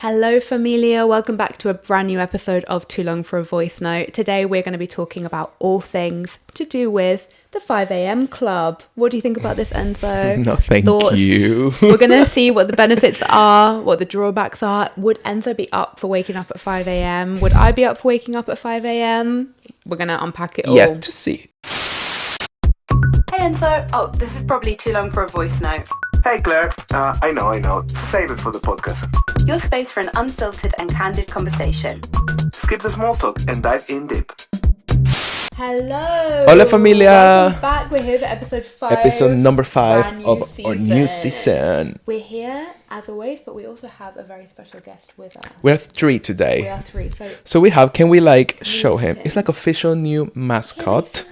Hello familia, welcome back to a brand new episode of Too Long for a Voice Note. Today we're going to be talking about all things to do with the 5am club. What do you think about this, Enzo? No, thank you. We're going to see what the benefits are, what the drawbacks are. Would Enzo be up for waking up at 5am? Would I be up for waking up at 5am? We're going to unpack it all. Yeah, to see. Hey Enzo. Oh, this is probably too long for a voice note. Hey Claire, I know. Save it for the podcast. Your space for an unfiltered and candid conversation. Skip the small talk and dive in deep. Hello. Hola familia. Welcome back. We're here for episode 5. Episode number 5 brand new of our new season. We're here as always, but we also have a very special guest with us. We're 3 today. We are 3. So we have, can we show him? It's like official new mascot.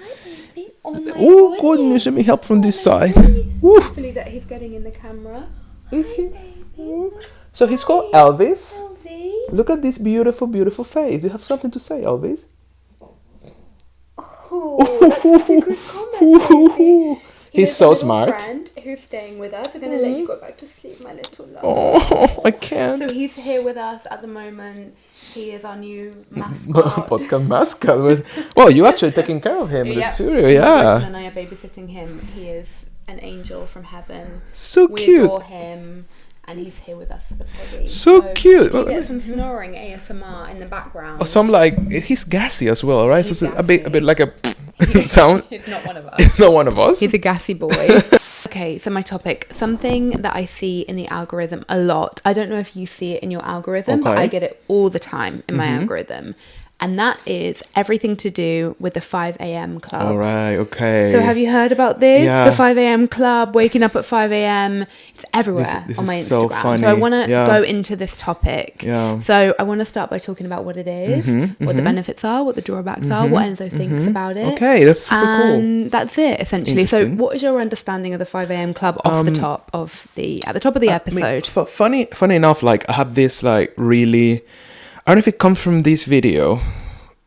Oh goodness, let me help from this side. Hopefully that he's getting in the camera. Is he? Baby. So he's called Elvis. Elvis. Look at this beautiful, beautiful face. You have something to say, Elvis? Oh, that's such a good comment, baby. He's so smart. Friend who's staying with us. We're going to let you go back to sleep, my little love. Oh, I can't. So he's here with us at the moment. He is our new mascot. Podcast mascot. Well, you actually taking care of him in the studio, yeah. My boyfriend and I are babysitting him. He is an angel from heaven. So we cute. adore him, and he's here with us for the potty. So cute. You get some snoring ASMR in the background. Or some he's gassy as well, right? He's so it's a bit gassy. like a sound. He's not one of us. It's not one of us. He's a gassy boy. Okay, so my topic, something that I see in the algorithm a lot. I don't know if you see it in your algorithm, but Okay. I get it all the time in my algorithm. And that is everything to do with the 5am club. All right, okay. So have you heard about this? Yeah. The 5am club, waking up at 5am. It's everywhere This on my is Instagram. so funny. I want to Yeah. go into this topic. Yeah. So I want to start by talking about what it is, what the benefits are, what the drawbacks are, what Enzo thinks about it. Okay, that's super cool. And that's it, essentially. So Interesting. what is your understanding of the 5am club at the top of the episode? Funny enough, I have this really, I don't know if it comes from this video,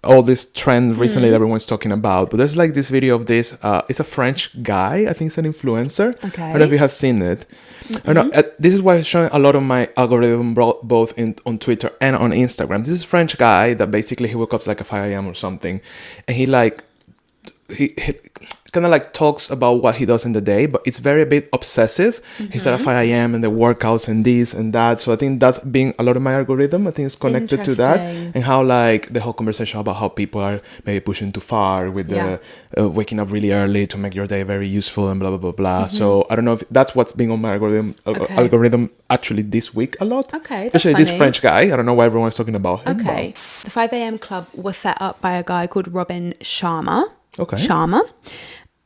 all this trend recently that everyone's talking about, but there's this video of this, it's a French guy, I think it's an influencer. Okay. I don't know if you have seen it. I don't know, this is why it's showing a lot of my algorithm both on Twitter and on Instagram. This is a French guy that basically he woke up at 5am or something, and he kind of talks about what he does in the day, but it's very a bit obsessive. He's at 5am and the workouts and this and that. So I think that's being a lot of my algorithm. I think it's connected to that, and how the whole conversation about how people are maybe pushing too far with the waking up really early to make your day very useful and blah blah blah blah. So I don't know if that's what's being on my algorithm actually this week a lot. Okay, that's especially this funny. French guy. I don't know why everyone's talking about him. Okay. The 5am club was set up by a guy called Robin Sharma. Okay. Sharma.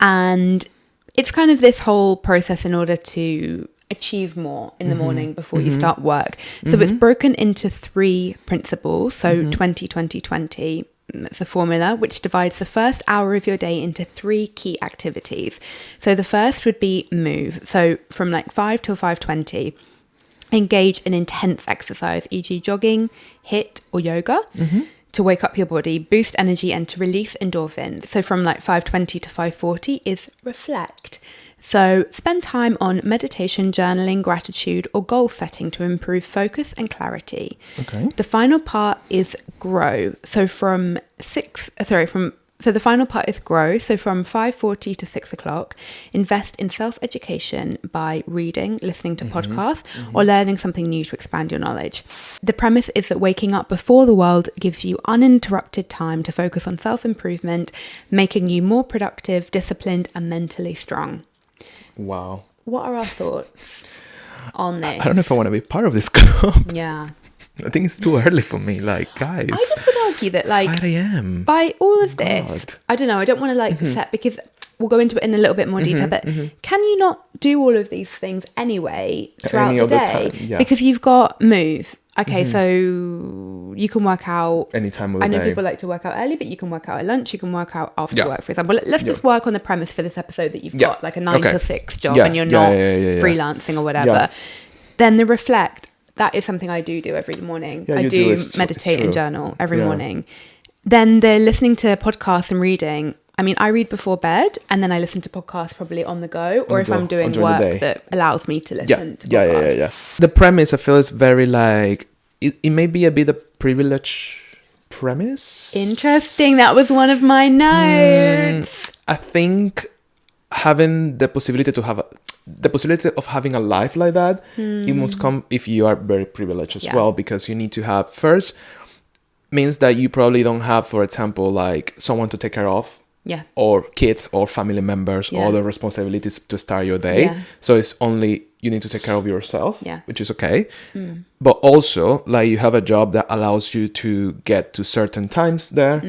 And it's kind of this whole process in order to achieve more in the morning before you start work. So it's broken into 3 principles. So 20-20-20. It's a formula which divides the first hour of your day into 3 key activities. So the first would be move. So from 5 till 5:20. Engage in intense exercise, e.g. jogging, HIIT or yoga, to wake up your body, boost energy and to release endorphins. So from 5:20 to 5:40 is reflect. So spend time on meditation, journaling, gratitude or goal setting to improve focus and clarity. Okay. The final part is grow. So the final part is grow. So from 5:40 to 6 o'clock, invest in self-education by reading, listening to podcasts, or learning something new to expand your knowledge. The premise is that waking up before the world gives you uninterrupted time to focus on self-improvement, making you more productive, disciplined, and mentally strong. Wow. What are our thoughts on this? I don't know if I want to be part of this club. Yeah. I think it's too early for me. Guys. I just would argue that 5 a.m. by all of this, God. I don't know, I don't want to set, because we'll go into it in a little bit more detail, but can you not do all of these things anyway throughout Any the of the day? time, yeah. Because you've got move. Okay, so you can work out Any time of the I know day. people like to work out early, but you can work out at lunch, you can work out after Yeah. work, for example. Let's just work on the premise for this episode that you've Yeah. got a 9 to 6 job and you're Yeah, not yeah. freelancing or whatever. Yeah. Then the reflect, that is something I do every morning. Yeah, I you do it's meditate and true. journal every Yeah. morning. Then the listening to podcasts and reading. I mean, I read before bed and then I listen to podcasts probably on the go, or if I'm doing during the day. work that allows me to listen to podcasts. Yeah. The premise, I feel, is very it may be a bit of privilege premise. Interesting. That was one of my notes. I think having the possibility of having a life like that, it must come if you are very privileged as well, because you need to have first means that you probably don't have, for example, like someone to take care of. Yeah. Or kids or family members, all the responsibilities to start your day. Yeah. So it's only you need to take care of yourself, Yeah. which is okay. But also, like, you have a job that allows you to get to certain times there,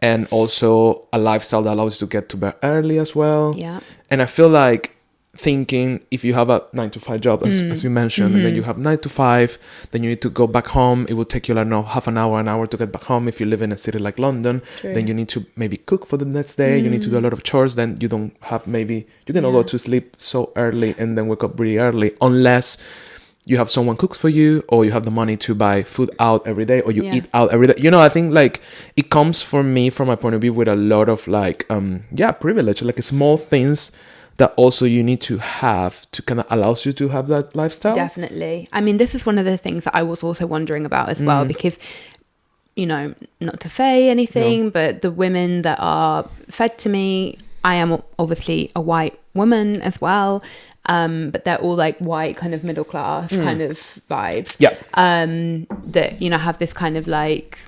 and also a lifestyle that allows you to get to bed early as well. Yeah. And I feel like thinking if you have a 9-to-5 job, as you mentioned, and then you have 9 to 5, then you need to go back home. It will take you, like, half an hour to get back home. If you live in a city like London, then you need to maybe cook for the next day. You need to do a lot of chores. Then you don't have, maybe you cannot go to sleep so early and then wake up really early, unless you have someone cooks for you, or you have the money to buy food out every day, or you eat out every day. You know, I think, like, it comes for me, from my point of view, with a lot of, like, privilege, like small things that also you need to have to kind of allows you to have that lifestyle. Definitely. I mean, this is one of the things that I was also wondering about as well, because, you know, not to say anything, but the women that are fed to me, I am obviously a white woman as well, but they're all like white kind of middle class kind of vibes. Yeah. That, you know, have this kind of like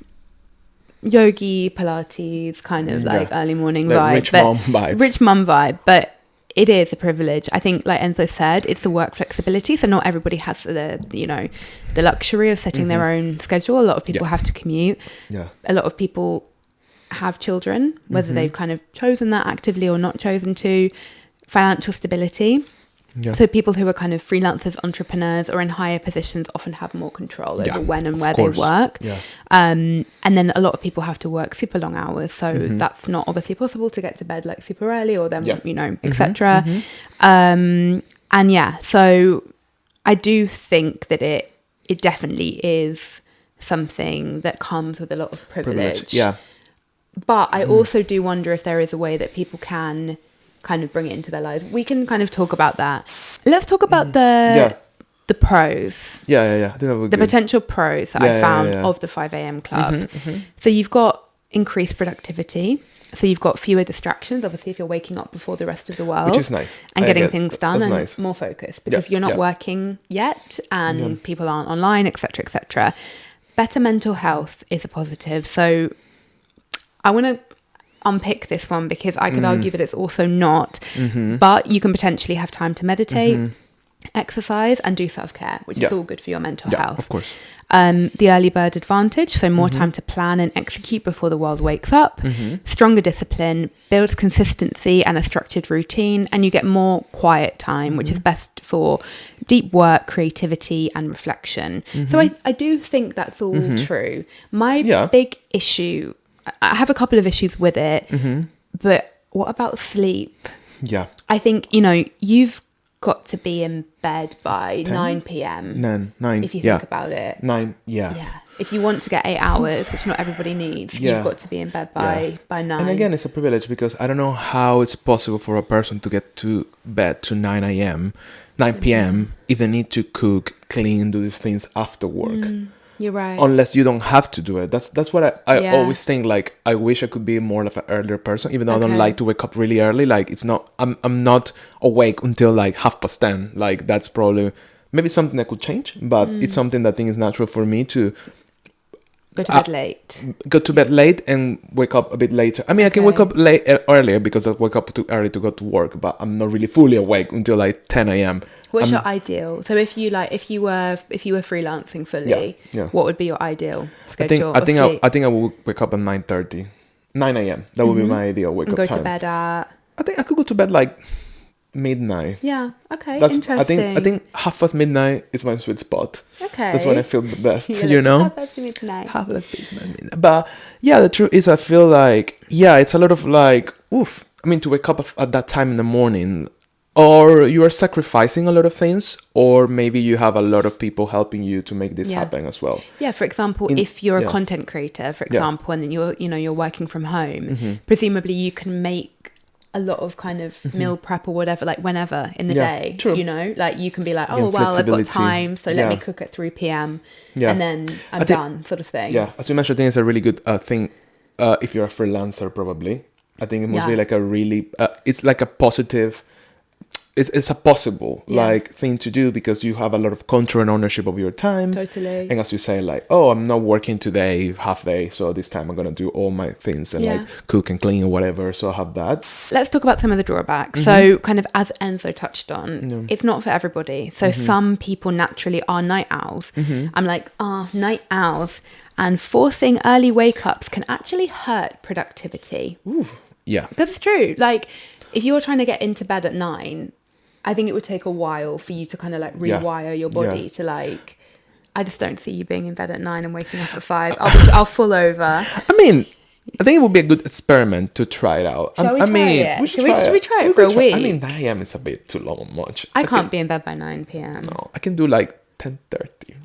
yogi, Pilates kind of like early morning like vibe. rich mom vibes. Rich mum vibe, but it is a privilege. I think, like Enzo said, it's the work flexibility. So not everybody has the, you know, the luxury of setting their own schedule. A lot of people have to commute. Yeah. A lot of people have children, whether they've kind of chosen that actively or not chosen to. Financial stability. Yeah. So people who are kind of freelancers, entrepreneurs, or in higher positions often have more control over when and where they work. Yeah. And then a lot of people have to work super long hours. So that's not obviously possible to get to bed like super early, or then, you know, etc. And yeah, so I do think that it definitely is something that comes with a lot of privilege. Yeah. But I also do wonder if there is a way that people can kind of bring it into their lives. We can kind of talk about that. Let's talk about the pros. Yeah. I think that would The be good. potential pros that I found of the 5 a.m. club. So you've got increased productivity. So you've got fewer distractions, obviously, if you're waking up before the rest of the world. Which is nice. And getting things done and nice. more focus, because you're not working yet and people aren't online, etc., etc. Better mental health is a positive. So I want to unpick this one, because I could argue that it's also not, but you can potentially have time to meditate, exercise, and do self-care, which is all good for your mental health. Of course. The early bird advantage, so more time to plan and execute before the world wakes up. Stronger discipline builds consistency and a structured routine, and you get more quiet time, which is best for deep work, creativity, and reflection. So I do think that's all true. My big issue, I have a couple of issues with it, but what about sleep? Yeah. I think, you know, you've got to be in bed by 9 p.m. 9. if you think about it. 9. Yeah. If you want to get 8 hours, which not everybody needs, you've got to be in bed by 9. And again, it's a privilege, because I don't know how it's possible for a person to get to bed to 9 p.m. if they need to cook, clean, do these things after work. You're right. Unless you don't have to do it. That's what I always think. Like, I wish I could be more of an earlier person, even though I don't like to wake up really early. Like, it's not, I'm not awake until like 10:30. Like, that's probably maybe something that could change, but it's something that I think is natural for me to go to bed late. Go to bed late and wake up a bit later. I mean, I can wake up earlier, because I wake up too early to go to work, but I'm not really fully awake until like 10 a.m. What's your ideal? So if you were freelancing fully, what would be your ideal schedule? I think I will wake up at 9:30, 9 a.m. That would be my ideal wake up time. Go to bed at. I think I could go to bed like midnight. Yeah. Okay. That's, interesting. I think midnight is my sweet spot. Okay. That's when I feel the best. You're you know. Midnight. Midnight. But yeah, the truth is, I feel like it's a lot of like oof. I mean, to wake up at that time in the morning. Or you are sacrificing a lot of things, or maybe you have a lot of people helping you to make this happen as well. Yeah, for example, if you're a content creator, for example, and then you're working from home, presumably you can make a lot of kind of meal prep or whatever, like whenever in the Yeah, day, true. you know, like you can be like, Again, oh, well, I've got flexibility. time, so let me Yeah. cook at 3 p.m. Yeah. and then I'm think- done, sort of thing. Yeah, as you mentioned, I think it's a really good thing if you're a freelancer, probably. I think it must be Yeah. like a really, it's like a positive, it's a possible Yeah. like thing to do because you have a lot of control and ownership of your time. Totally. And as you say, like, oh, I'm not working today, half day, so this time I'm going to do all my things and Yeah. like cook and clean or whatever. So I have that. Let's talk about some of the drawbacks. So kind of as Enzo touched on, it's not for everybody. So some people naturally are night owls. I'm like, night owls. And forcing early wake ups can actually hurt productivity. Yeah. Because it's true. Like if you're trying to get into bed at 9, I think it would take a while for you to kind of like Yeah. rewire your body Yeah. to like, I just don't see you being in bed at 9 and waking up at 5. I'll fall over. I mean, I think it would be a good experiment to try it out. Shall we I try mean, it? should Should we try it We for could a week? I mean, 9 a.m. is a bit too long much. I can't be in bed by 9 p.m. No, I can do like 10:30.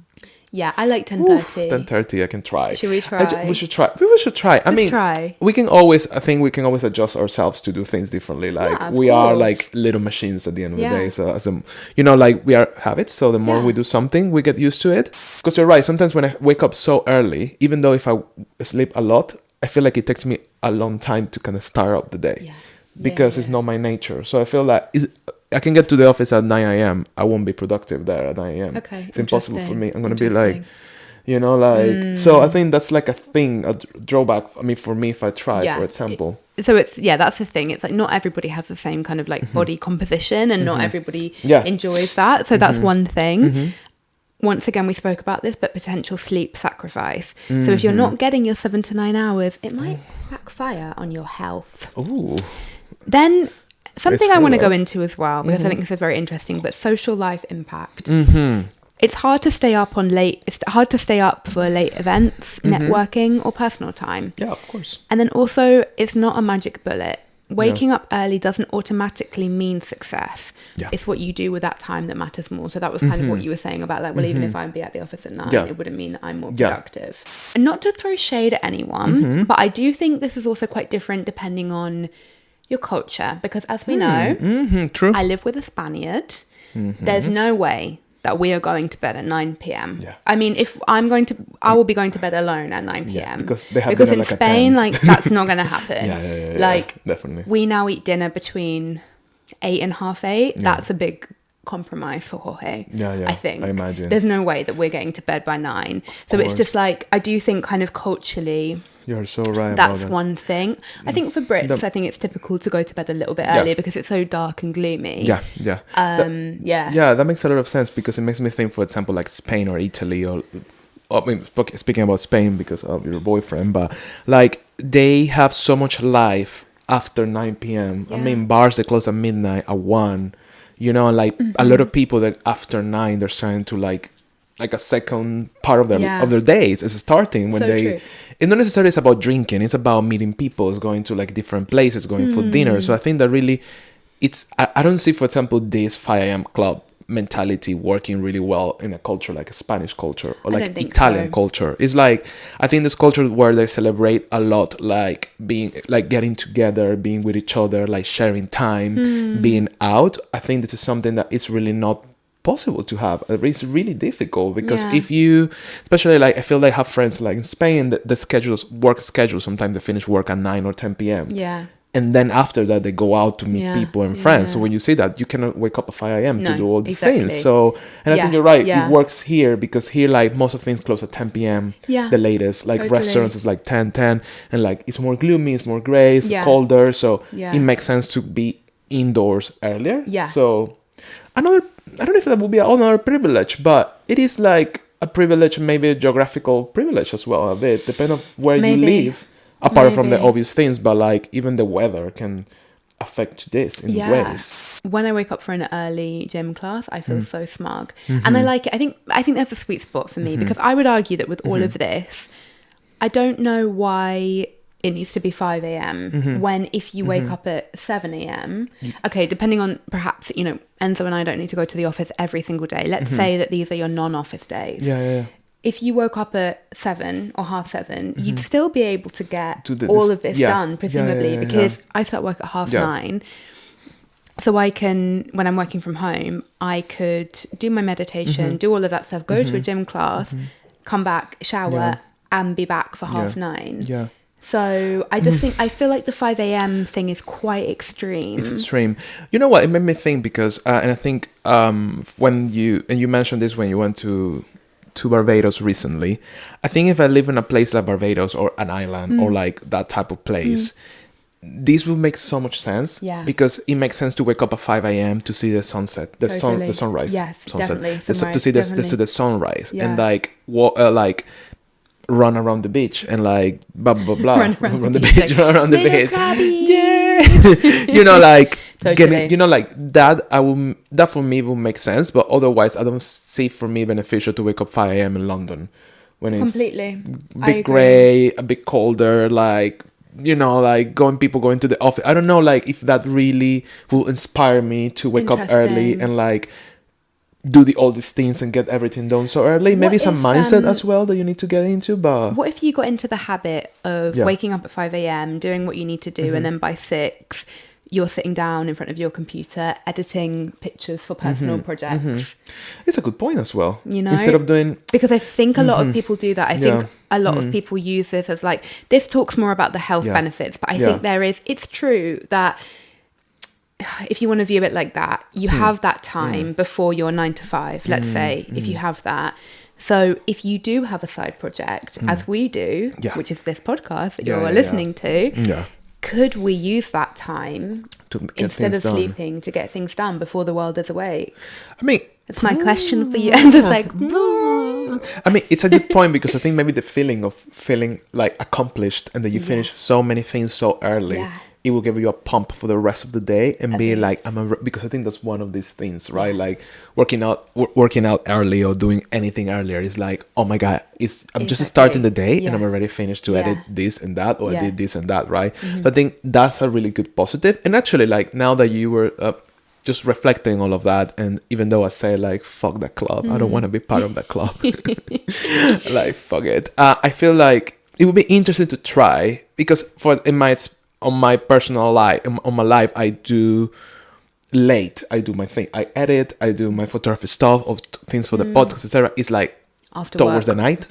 Yeah, I like 10:30. 10:30 I can try. Should we try? We should try. We should try. I mean, try. we can always, I think we can always adjust ourselves to do things differently. Like Yeah, of we are course. like little machines at the end of Yeah. the day. So as a, you know, like we are habits. So the more Yeah. we do something, we get used to it. Because you're right. Sometimes when I wake up so early, even though if I sleep a lot, I feel like it takes me a long time to kind of start up the day. Yeah. Because it's not my nature. So I feel like I can get to the office at 9 a.m. I won't be productive there at 9 a.m. Okay, It's impossible for interesting, me. I'm going to be like, interesting. you know, like, so I think that's like a thing, a drawback. I mean, for me, if I try, Yeah. for example. So it's, yeah, that's the thing. It's like not everybody has the same kind of like body composition and not everybody Yeah. enjoys that. So that's one thing. Once again, we spoke about this, but potential sleep sacrifice. So if you're not getting your 7 to 9 hours, it might backfire on your health. Ooh. Then something I true, want to go though. into as well, because I think this is very interesting, but social life impact. Mm-hmm. It's hard to stay up it's hard to stay up for late events, networking or personal time. Yeah, of course. And then also, it's not a magic bullet. Waking up early doesn't automatically mean success. Yeah. It's what you do with that time that matters more. So that was kind of what you were saying about like, well, even if I'd be at the office at 9, Yeah. it wouldn't mean that I'm more Yeah. productive. And not to throw shade at anyone, but I do think this is also quite different depending on your culture. Because as we know, Mm-hmm. True. I live with a Spaniard. There's no way that we are going to bed at 9 p.m. Yeah. I mean, if I will be going to bed alone at 9 p.m. because they have because dinner in like at Spain, 10. like that's not going to happen. Yeah, like definitely. we now eat dinner between 8 and half 8. That's a big compromise for Jorge. Yeah, I think. I imagine. There's no way that we're getting to bed by 9. So it's course. just like, I do think kind of culturally, You're so right about that's that. one thing. I think for Brits, I think it's typical to go to bed a little bit earlier because it's so dark and gloomy. Yeah. Yeah. Yeah, that makes a lot of sense because it makes me think, for example, like Spain or Italy or I mean, speaking about Spain because of your boyfriend, but like they have so much life after 9 p.m. I Yeah. mean, bars, they close at midnight, at 1, you know, like a lot of people that after 9, they're trying to like a second part of their Yeah. of their days is starting when So they true. it's not necessarily it's about drinking, it's about meeting people, it's going to like different places, going for dinner. So I think that really it's I don't see, for example, this 5 a.m. club mentality working really well in a culture like a Spanish culture or I like don't think Italian so. culture. It's like I think this culture where they celebrate a lot, like being like getting together, being with each other, like sharing time, being out. I think this is something that is really not possible to have. It's really difficult because Yeah. if you, especially like I feel like I have friends like in Spain, the schedules, work schedule, sometimes they finish work at 9 or 10 p.m. Yeah. And then after that, they go out to meet Yeah, people and friends. So yeah. when you see that, you cannot wake up at 5 a.m. to No, do all these exactly. things. So, and I Yeah, think you're right. yeah. It works here because here, like most of things close at 10 p.m. Yeah, The latest, like totally. restaurants is like 10, and like it's more gloomy, it's more gray, it's Yeah. colder. So Yeah. it makes sense to be indoors earlier. Yeah. So I don't know if that would be another privilege, but it is like a privilege, maybe a geographical privilege as well, a bit, depending on where Maybe. you live. Apart from the Maybe. obvious things, but like even the weather can affect this in ways. When I wake up for an early gym class, I feel so smug, Mm-hmm. and I like it. I think that's a sweet spot for me because I would argue that with all Mm-hmm. of this, I don't know why it needs to be 5 a.m. Mm-hmm. when if you wake up at 7 a.m. Okay, depending on perhaps Enzo and I don't need to go to the office every single day. Let's say that these are your non-office days. Yeah. if you woke up at 7 or 7:30, you'd still be able to get all of this done, presumably, because I start work at 9:30. So I can, when I'm working from home, I could do my meditation, do all of that stuff, go to a gym class, come back, shower, and be back for 9:30. Yeah. So I just think, I feel like the 5 a.m. thing is quite extreme. It's extreme. You know what? It made me think because, and I think when you mentioned this when you went to Barbados recently, I think if I live in a place like Barbados or an island or like that type of place, this will make so much sense. Yeah. Because it makes sense to wake up at 5 a.m. to see the sunset, the sunrise. Yes, sunset. definitely. To see the sunrise and like run around the beach and like blah blah blah run around the beach, run around the beach. Yeah. Like totally. getting, like that for me will make sense, but otherwise I don't see for me beneficial to wake up 5 a.m. in London when it's completely a bit grey, a bit colder, like like people going to the office. I don't know, like if that really will inspire me to wake up early and like do all these things and get everything done so early. Maybe some mindset as well that you need to get into. But what if you got into the habit of waking up at 5 a.m, doing what you need to do, and then by 6 you're sitting down in front of your computer editing pictures for personal projects? It's a good point as well. Instead of doing, because I think a lot of people do that. I think a lot of people use this as like, this talks more about the health benefits, but I think it's true that if you want to view it like that, you have that time before your 9 to 5, let's say, if you have that. So if you do have a side project, as we do, which is this podcast that you're listening to, could we use that time to instead of sleeping to get things done before the world is awake? I mean, it's my question for you. And it's like, I mean, it's a good point, because I think maybe the feeling of feeling like accomplished and that you finish so many things so early, it will give you a pump for the rest of the day and be like, because I think that's one of these things, right? Like working out early or doing anything earlier is like, oh my God, I'm just starting the day and I'm already finished to edit this and that, or I did this and that, right? So I think that's a really good positive. And actually, like now that you were just reflecting all of that, and even though I say like, fuck that club, I don't want to be part of that club. Like, fuck it. I feel like it would be interesting to try, because on my personal life, on my life, I do my thing. I edit, I do my photography stuff, of things for the podcast, etc. It's like after towards work. the night,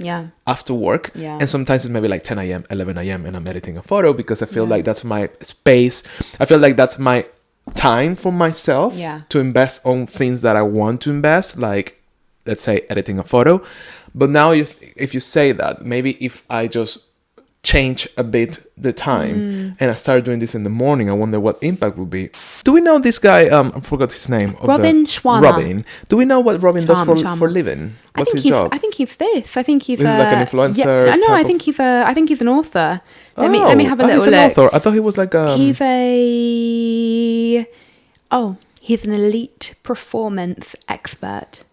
after work. And sometimes it's maybe like 10 a.m., 11 a.m. and I'm editing a photo, because I feel like that's my space. I feel like that's my time for myself to invest on things that I want to invest, like, let's say, editing a photo. But now if you say that, maybe if I just change a bit the time and I start doing this in the morning, I wonder what impact would be. Do we know this guy? I forgot his name. Robin Sharma. Robin. Do we know what Robin does for living? What's his job? I think he's this. I think he's like an influencer. Yeah, no, I think he's an author. Let me have a little he's an look. Author. I thought he was like he's an elite performance expert.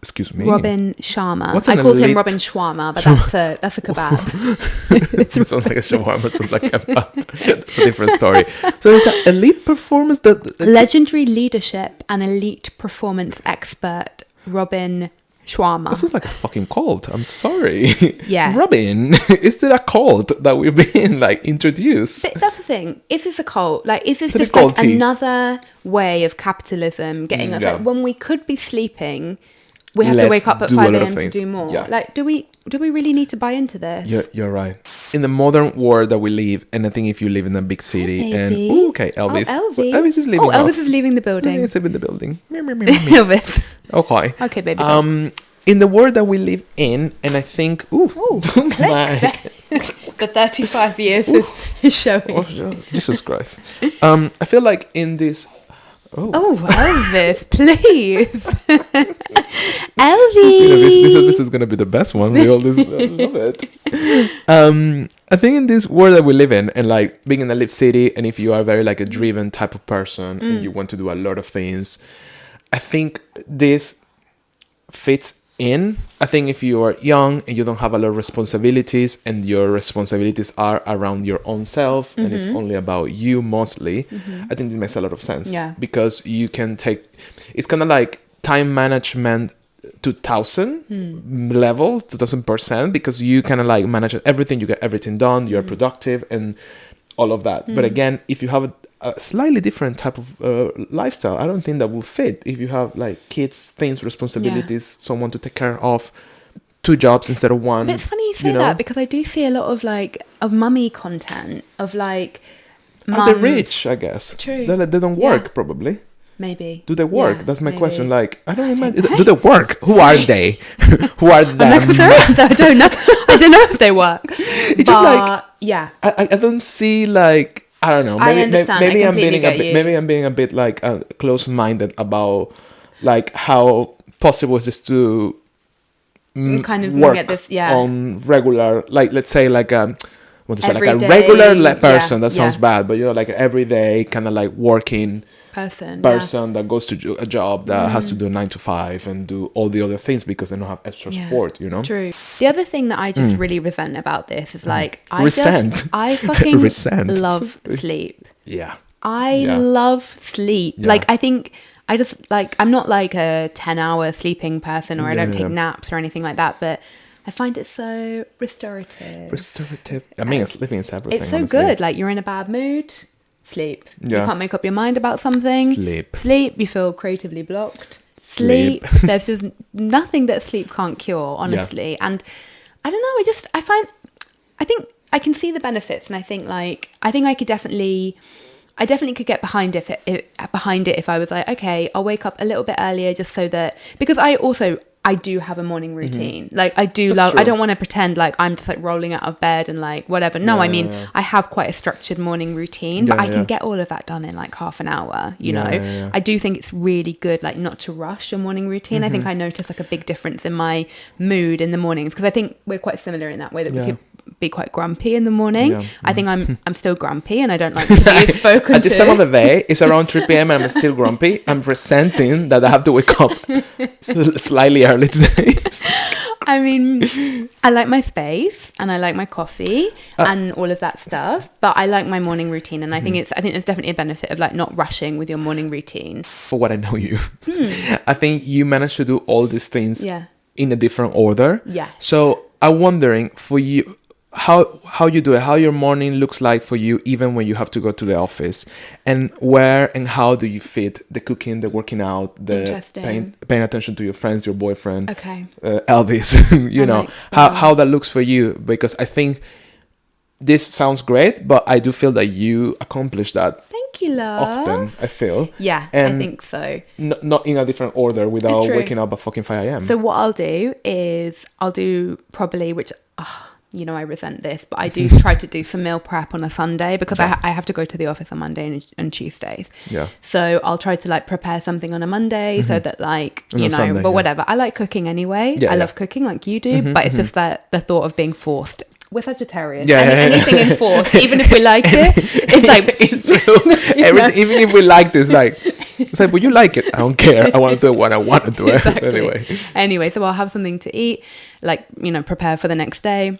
Excuse me. Robin Sharma. What's I called him Robin Shawarma, but that's a kebab. It sounds like a shawarma, sounds like a kebab. That's a different story. So it's an elite performance legendary leadership and elite performance expert, Robin Sharma. This is like a fucking cult. I'm sorry. Yeah. Robin, is there a cult that we've been like introduced? But that's the thing. Is this a cult? Like, is this just like another way of capitalism getting us? Like, when we could be sleeping, we have to wake up at 5 a.m. to do more. Yeah. Like, do we really need to buy into this? You're right. In the modern world that we live, and I think if you live in a big city, Elvis. Elvis is leaving. Elvis is leaving the building. He's leaving the building. Elvis. Okay. Okay, baby. In the world that we live in, and I think, the 35 years is showing. Oh, Jesus Christ. I feel like in this. Elvis, please. Elvis. This is going to be the best one. We all love it. I think in this world that we live in, and like being in a live city, and if you are very like a driven type of person and you want to do a lot of things, I think this fits in. I think if you are young and you don't have a lot of responsibilities, and your responsibilities are around your own self, and it's only about you mostly, I think it makes a lot of sense. Yeah. Because you can take, it's kind of like time management 2000 level, 2000%, because you kind of like manage everything, you get everything done, you're productive and all of that. But again, if you have a slightly different type of lifestyle, I don't think that will fit. If you have like kids, things, responsibilities, someone to take care of, 2 jobs instead of 1. But it's funny you say that, because I do see a lot of like of mummy content of like Are they rich? I guess. True. They don't work probably. Maybe. Do they work? Yeah, That's my maybe. question. Like, I don't remember. know. Do they work? Who are they? Who are them? I'm like, sorry, I don't know. I don't know if they work. It's just like, yeah. I don't see like, I don't know. I understand. Maybe I I'm completely being get you. maybe I'm being a bit like close-minded about like how possible is this to kind of work get this, on regular, like let's say like what to say, like a Everyday, regular person. yeah, That sounds yeah. bad, but like an everyday kind of like working person that goes to a job that has to do 9 to 5 and do all the other things because they don't have extra support, True. The other thing that I just really resent about this is like I fucking Resent. love sleep. Yeah. I Yeah. love sleep. Yeah. Like I think I just like I'm not like a 10-hour sleeping person, or I don't take naps or anything like that, but I find it so restorative. I mean, sleeping is everything. It's so honestly. good. Like you're in a bad mood, sleep. Yeah. You can't make up your mind about something. Sleep. You feel creatively blocked. Sleep. There's just nothing that sleep can't cure, honestly. And I don't know. I think I can see the benefits, and I think I definitely could get behind it if I was like, okay, I'll wake up a little bit earlier just so that, because I do have a morning routine. Like I do love, true. I don't want to pretend like I'm just like rolling out of bed and like whatever. No, I have quite a structured morning routine, but I can get all of that done in like half an hour, you know. Yeah. I do think it's really good like not to rush your morning routine. I think I notice like a big difference in my mood in the mornings, because I think we're quite similar in that way that we could be quite grumpy in the morning. Yeah. I think I'm still grumpy and I don't like to be spoken At this to. time of the day, it's around 3 p.m. and I'm still grumpy. I'm resenting that I have to wake up slightly early today. I mean, I like my space and I like my coffee and all of that stuff, but I like my morning routine, and I think there's definitely a benefit of like not rushing with your morning routine. For what I know you, I think you managed to do all these things in a different order. Yeah. So I'm wondering for you, how you do it, how your morning looks like for you, even when you have to go to the office, and where and how do you fit the cooking, the working out, the paying attention to your friends, your boyfriend, Elvis, you know, how that looks for you, because I think this sounds great, but I do feel that you accomplish that. Thank you, love. Often, I feel. Yeah, and I think so. Not in a different order without waking up at fucking 5 a.m. So what I'll do is probably, which you know, I resent this, but I do try to do some meal prep on a Sunday, because I have to go to the office on Monday and Tuesdays. Yeah. So I'll try to like prepare something on a Monday so that like, on you know, Sunday, but whatever. I like cooking anyway. I love cooking like you do, but it's just that the thought of being forced. We're Sagittarius. Anything enforced, even if we like it, it's like... It's true. Even if we like this, like... It's like, well, you like it. I don't care. I want to do it when I want to do it. Exactly. Anyway, so I'll have something to eat, like, you know, prepare for the next day.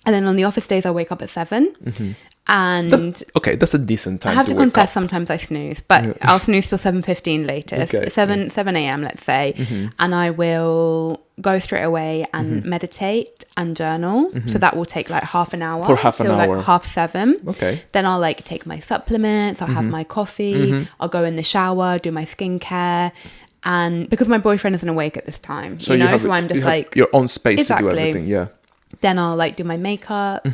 And then on the office days, I wake up at 7. And that's a decent time. I have to confess, sometimes I snooze, but I'll snooze till 7:15 latest, 7 a.m. let's say, and I will go straight away and meditate and journal. So that will take like half an hour. For half an hour. Like 6:30. Okay. Then I'll like take my supplements. I'll have my coffee. I'll go in the shower, do my skincare. And because my boyfriend isn't awake at this time, so I'm just like your own space to do everything. Yeah. Then I'll like do my makeup,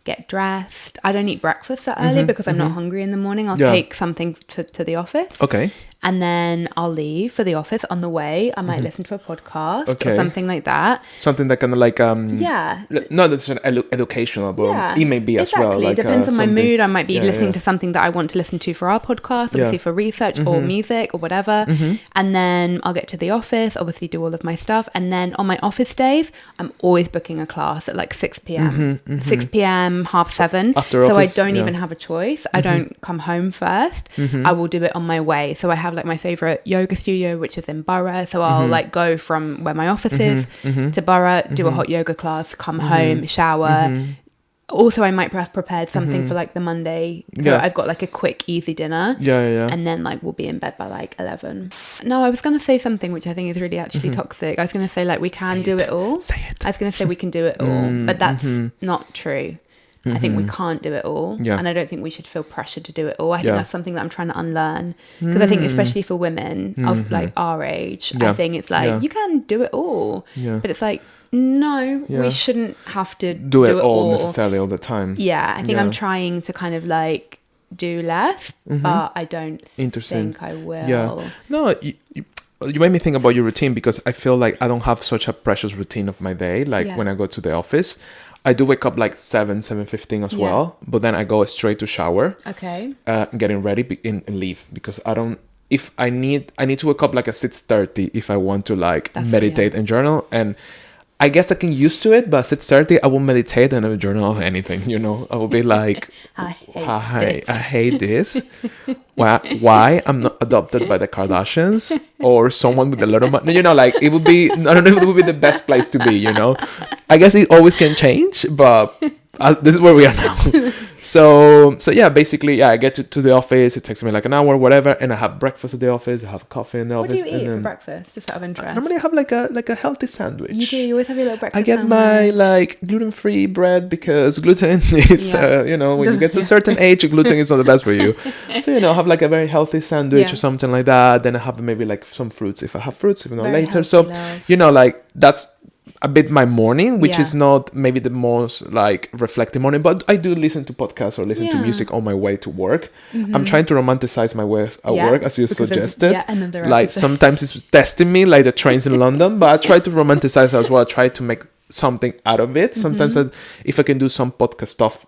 get dressed. I don't eat breakfast that early because I'm not hungry in the morning. I'll take something to the office. Okay. And then I'll leave for the office. On the way, I might listen to a podcast or something like that. Something that kind of like not that's an educational, but it may be as well. Like, it depends on my mood. I might be listening to something that I want to listen to for our podcast, obviously for research or music or whatever. And then I'll get to the office, obviously do all of my stuff. And then on my office days, I'm always booking a class at like 6 p.m. 6 p.m, 7:30. After office, so I don't even have a choice. I don't come home first. I will do it on my way. So I have like my favorite yoga studio, which is in Borough. So I'll like go from where my office is to Borough, do a hot yoga class, come home, shower, Also, I might have prepared something for like the Monday. So I've got like a quick, easy dinner. Yeah. And then like we'll be in bed by like 11. No, I was going to say something which I think is really actually toxic. I was going to say like we can do it all. Say it. I was going to say we can do it all, but that's not true. I think we can't do it all. Yeah. And I don't think we should feel pressured to do it all. I think that's something that I'm trying to unlearn. Because I think especially for women of like our age, I think it's like, you can do it all. Yeah. But it's like, no, we shouldn't have to do it all necessarily all the time. Yeah, I think I'm trying to kind of like do less, but I don't think I will. Yeah. No, you made me think about your routine, because I feel like I don't have such a precious routine of my day. Like when I go to the office, I do wake up like 7:15 as well, but then I go straight to shower. Okay. Getting ready and leave, because I don't. If I need to wake up like at 6:30 if I want to like meditate and journal, and I guess I can used to it, but at 6:30 I won't meditate and I will journal or anything. You know, I will be like, I hate this. Why I'm not adopted by the Kardashians or someone with a lot of money? You know, like it would be. I don't know if it would be the best place to be. You know, I guess it always can change, but this is where we are now. So yeah, basically, I get to the office. It takes me like an hour, whatever, and I have breakfast at the office. I have coffee in the office. What do you eat for breakfast? Just out of interest. Normally, I have like a healthy sandwich. You do. You always have your little breakfast. I get my like gluten-free bread, because gluten is when you get to a certain age, gluten is not the best for you. So have like a very healthy sandwich or something like that. Then I have maybe like some fruits if I have fruits, if not Very later. healthy, So like that's a bit my morning, which is not maybe the most like reflective morning, but I do listen to podcasts or listen to music on my way to work. I'm trying to romanticize my way at work, as you suggested. Like sometimes it's testing me, like the trains in London, but I try to romanticize as well. I try to make something out of it. Sometimes if I can do some podcast stuff,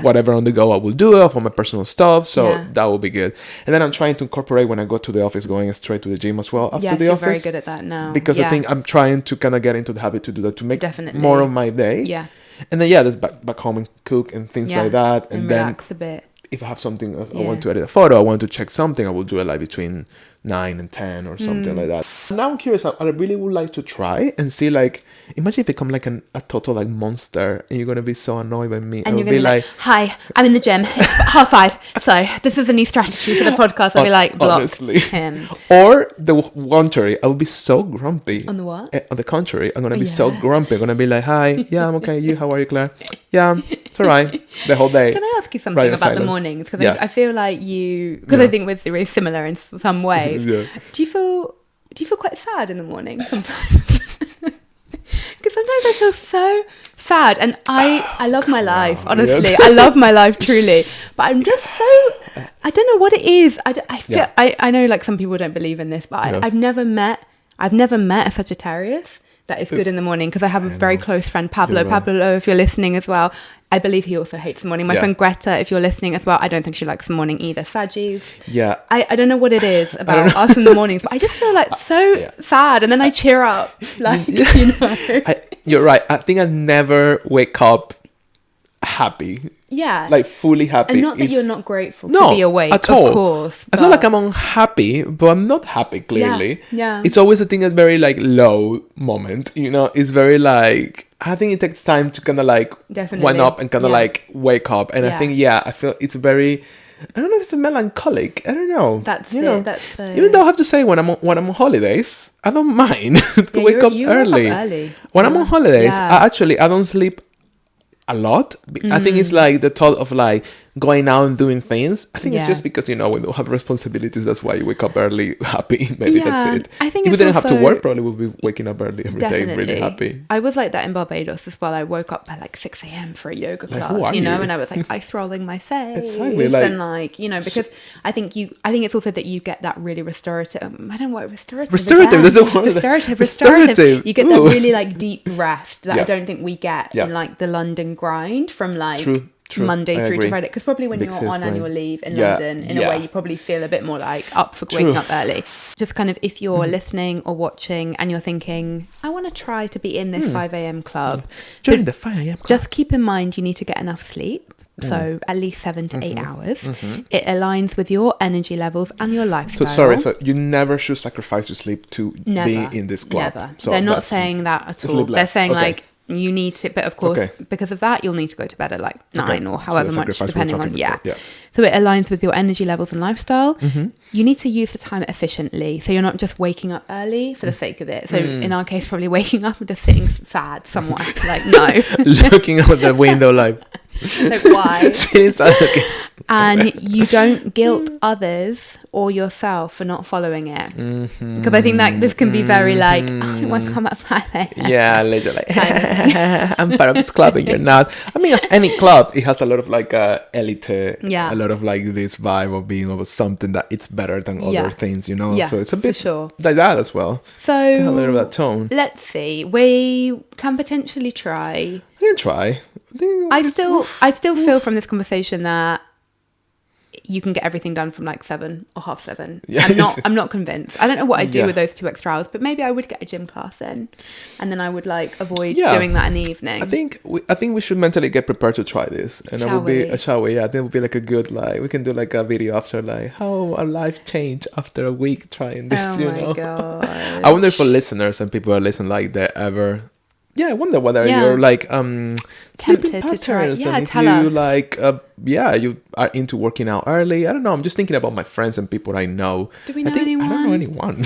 whatever on the go, I will do it for my personal stuff. So that will be good. And then I'm trying to incorporate when I go to the office, going straight to the gym as well after the you're office. very good at that now. Because I think I'm trying to kind of get into the habit to do that, to make more of my day. Yeah. And then just back home and cook and things like that. And then relax a bit. If I have something, I want to edit a photo, I want to check something, I will do it like between 9 and 10 or something like that. Now I'm curious, I really would like to try and see, like, imagine if I become like a total like monster and you're going to be so annoyed by me. And you're going to be like, hi, I'm in the gym, it's 5:30, so this is a new strategy for the podcast. I'll be like, block him. Or the contrary, I will be so grumpy. On the what? On the contrary, I'm going to be so grumpy. I'm going to be like, hi, I'm okay, you, how are you, Claire? Yeah, it's all right, the whole day. Can I ask you something about the mornings? Because I feel like I think we're very similar in some ways. Do you feel quite sad in the morning sometimes? Because sometimes I feel so sad, and I love my life, honestly. I love my life truly, but I'm just so, I don't know what it is. I feel I know like some people don't believe in this, but I've never met a Sagittarius that is good in the morning, because I have a very close friend, Pablo. Pablo, if you're listening as well, I believe he also hates the morning. My friend Greta, if you're listening as well, I don't think she likes the morning either. Saggies. Yeah. I don't know what it is about us in the mornings, but I just feel like so sad, and then I cheer up. Like, you're right. I think I never wake up happy. Yeah. Like fully happy. And not that you're not grateful to be awake, at all. Of course. It's not like I'm unhappy, but I'm not happy, clearly. Yeah. It's always a thing that's very like low moment, it's very like, I think it takes time to kind of like wind up and kind of like wake up. And I think, I feel it's very, I don't know if it's melancholic. I don't know. That's it. That's even though I have to say, when I'm on holidays, I don't mind to wake up early. When I'm on holidays, I don't sleep a lot. I think it's like the thought of like going out and doing things. I think it's just because we don't have responsibilities. That's why you wake up early, happy. Maybe that's it. I think if we didn't have to work, probably we'll be waking up early every day, really happy. I was like that in Barbados as well. I woke up by like 6 a.m. for a yoga class, and I was like ice rolling my face, and because I think it's also that you get that really restorative. I don't know what restorative. There's a word. Restorative. You get that really like deep rest that I don't think we get in like the London grind from like. True. Monday through to Friday, because probably when you're on annual leave in London, in a way, you probably feel a bit more like up for waking up early. Just kind of, if you're listening or watching and you're thinking, I want to try to be in this 5 a.m. club, join the 5 a.m. club. Just keep in mind you need to get enough sleep. So at least 7 to 8 hours. It aligns with your energy levels and your lifestyle. So you never should sacrifice your sleep to be in this club. Never. They're not saying that at all. They're saying like, You need to, but of course, because of that, you'll need to go to bed at like 9 or however much, depending on, So it aligns with your energy levels and lifestyle. You need to use the time efficiently. So you're not just waking up early for the sake of it. So in our case, probably waking up and just sitting sad somewhere. Like, no. Looking out the window like why? Sitting sad looking. And you don't guilt others or yourself for not following it. Because I think that this can be very like, I want to come at 5 a.m. Yeah, literally. I'm part of this club and you're not. I mean, as any club, it has a lot of like elite, a lot of like this vibe of being of something that it's better than other things, you know? Yeah, so it's a bit sure. like that as well. So a little bit of that tone. Let's see. We can potentially try. We can try. I still feel from this conversation that you can get everything done from like 7 or 7:30. Yeah, I'm not convinced. I don't know what I'd do with those 2 extra hours, but maybe I would get a gym class in, and then I would like avoid doing that in the evening. I think we should mentally get prepared to try this, and it would be a shall we? Yeah, I think it would be like a good like we can do like a video after like how our life changed after a week trying this. Oh my god! I wonder if for listeners and people who listen like they ever. Yeah, I wonder whether you're like tempted to try. Yeah, and if you like you are into working out early. I don't know. I'm just thinking about my friends and people I know. Do we know anyone? I don't know anyone.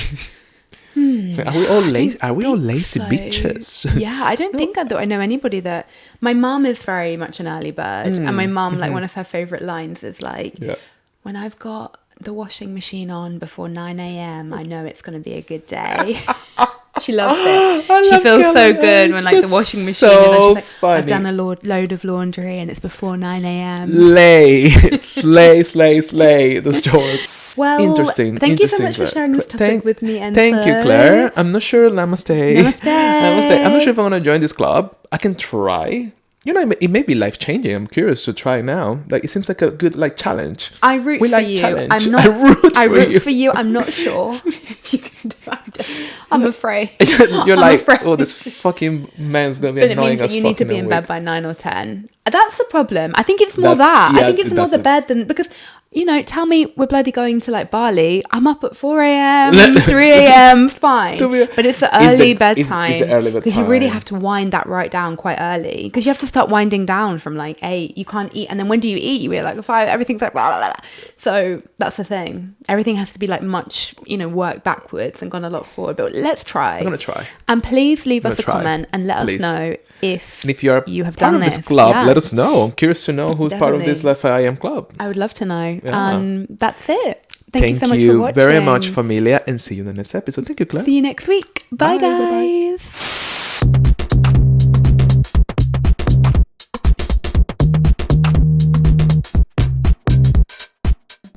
Are we all lazy? Are we all lazy bitches? Yeah, I don't think I know anybody that. My mum is very much an early bird, and my mum like one of her favorite lines is like, "When I've got the washing machine on before 9 a.m., I know it's going to be a good day." She loves it. She feels so good when like the washing machine and then she's like, funny. I've done a load of laundry and it's before 9 a.m. Slay those chores. Well, interesting. Thank you so much for sharing this topic with me. And thank you, Claire. I'm not sure. Namaste. I'm not sure if I want to join this club. I can try. You know, it may be life changing. I'm curious to try now. Like, it seems like a good like challenge. I root for you. Challenge. I root for you. I'm not sure if you can do it. I'm afraid. You're like, oh, this fucking man's gonna be annoying us. But it means that you need to be in bed by 9 or 10. That's the problem. I think it's more that. I think it's more the bed than because. You know, tell me we're bloody going to like Bali. I'm up at 4 a.m, 3 a.m, fine. But it's the early bedtime. Because you really have to wind that right down quite early. Because you have to start winding down from like 8. You can't eat. And then when do you eat? You eat like 5. Everything's like blah, blah, blah. So that's the thing. Everything has to be like much, work backwards and gone a lot forward. But let's try. I'm going to try. And please leave us a comment and let us know if you have done this club. Let us know. I'm curious to know who's part of this Left I Am club. I would love to know. Yeah. And that's it. Thank you so much for watching. Thank you very much, familia, and see you in the next episode. Thank you, Claire. See you next week. Bye guys. Bye-bye.